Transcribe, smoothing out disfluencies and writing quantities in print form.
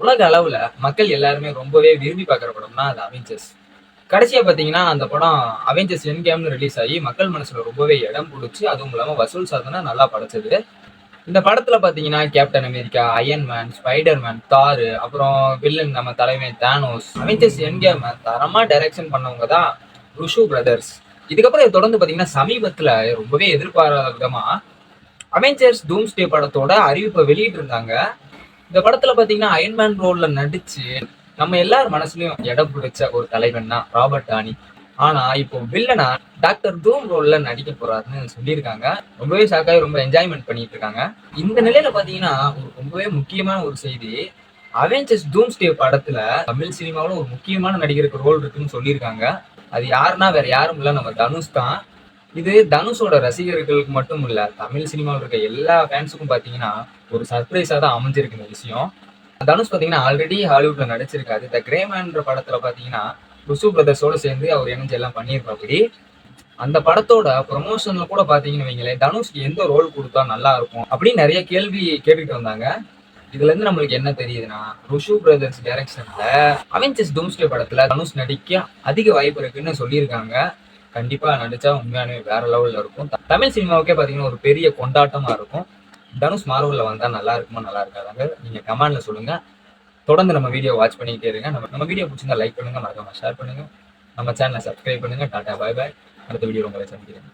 உலக அளவுல மக்கள் எல்லாருமே ரொம்பவே விரும்பி பார்க்குற படம்னா அது அவெஞ்சர்ஸ். கடைசியா பார்த்தீங்கன்னா, அந்த படம் அவெஞ்சர்ஸ் எண்ட் கேம்னு ரிலீஸ் ஆகி மக்கள் மனசுல ரொம்பவே இடம் புடிச்சு, அதுவும் இல்லாம வசூல் சாதனை நல்லா படைச்சது. இந்த படத்துல பார்த்தீங்கன்னா, captain America, iron man, spider man, தார், அப்புறம் வில்லன் நம்ம தலைவன் தானோஸ். அவெஞ்சர்ஸ் எண்ட் கேம தரமா டைரக்ஷன் பண்ணவங்க தான் ருஷு பிரதர்ஸ். இதுக்கப்புறம் இத தொடர்ந்து பார்த்தீங்கன்னா, சமீபத்துல ரொம்பவே எதிர்பாராத விதமா அவெஞ்சர்ஸ் டூம்ஸ்டே படத்தோட அறிவிப்பை வெளியிட்டிருந்தாங்க. இந்த படத்துல பாத்தீங்கன்னா அயன்மேன் ரோல்ல நடிச்சு நம்ம எல்லார் மனசுலயும் இடம் பிடிச்ச ஒரு தலைவன் தான் ராபர்ட் டானி. ஆனா இப்போ வில்லனா டாக்டர் தூம் ரோல்ல நடிக்க போறாருன்னு சொல்லியிருக்காங்க. ரொம்பவே ஷாக்காகி ரொம்ப என்ஜாய்மெண்ட் பண்ணிட்டு இருக்காங்க. இந்த நிலையில பாத்தீங்கன்னா ஒரு ரொம்பவே முக்கியமான ஒரு செய்தி, அவெஞ்சர்ஸ் டூம்ஸ்டே படத்துல தமிழ் சினிமாவுல ஒரு முக்கியமான நடிகருக்கு ரோல் இருக்குன்னு சொல்லியிருக்காங்க. அது யாருன்னா வேற யாரும் இல்ல, நம்ம தனுஷ் தான். இது தனுஷோட ரசிகர்களுக்கு மட்டும் இல்ல, தமிழ் சினிமாவில் இருக்க எல்லா ஃபேன்ஸுக்கும் பாத்தீங்கன்னா ஒரு சர்ப்ரைஸா தான் அமைஞ்சிருக்கு இந்த விஷயம். தனுஷ் பாத்தீங்கன்னா ஆல்ரெடி ஹாலிவுட்ல நடிச்சிருக்காரு. த கிரேமேன்ற படத்துல பாத்தீங்கன்னா ருசு பிரதர்ஸோட சேர்ந்து அவர் இணைஞ்சு எல்லாம் பண்ணியிருப்பாப்படி. அந்த படத்தோட ப்ரொமோஷன்ல கூட பாத்தீங்கன்னு வைங்களேன், தனுஷ்க்கு எந்த ரோல் கொடுத்தா நல்லா இருக்கும் அப்படின்னு நிறைய கேள்வி கேட்டுட்டு வந்தாங்க. இதுல இருந்து நம்மளுக்கு என்ன தெரியுதுன்னா, ருஷு பிரதர்ஸ் டைரக்ஷன்ல அவெஞ்சர்ஸ் டூம்ஸ்டே படத்துல தனுஷ் நடிக்க அதிக வாய்ப்பு இருக்குன்னு சொல்லியிருக்காங்க. கண்டிப்பா நடிச்சா உண்மையானவே வேற லெவல்ல இருக்கும். தமிழ் சினிமாவுக்கே பாத்தீங்கன்னா ஒரு பெரிய கொண்டாட்டமா இருக்கும். தனுஷ் மார்வல்ல வந்தா நல்லா இருக்குமா நல்லா இருக்காதாங்க நீங்க கமெண்ட்ல சொல்லுங்க. தொடர்ந்து நம்ம வீடியோ வாட்ச் பண்ணிக்கிட்டே இருங்க. நம்ம வீடியோ பிடிச்சிருந்தா லைக் பண்ணுங்க, மறக்காம ஷேர் பண்ணுங்க. நம்ம சேனலை சப்ஸ்கிரைப் பண்ணுங்க. டாடா, பாய் பாய். அடுத்த வீடியோ உங்களை சந்திக்கிறேன்.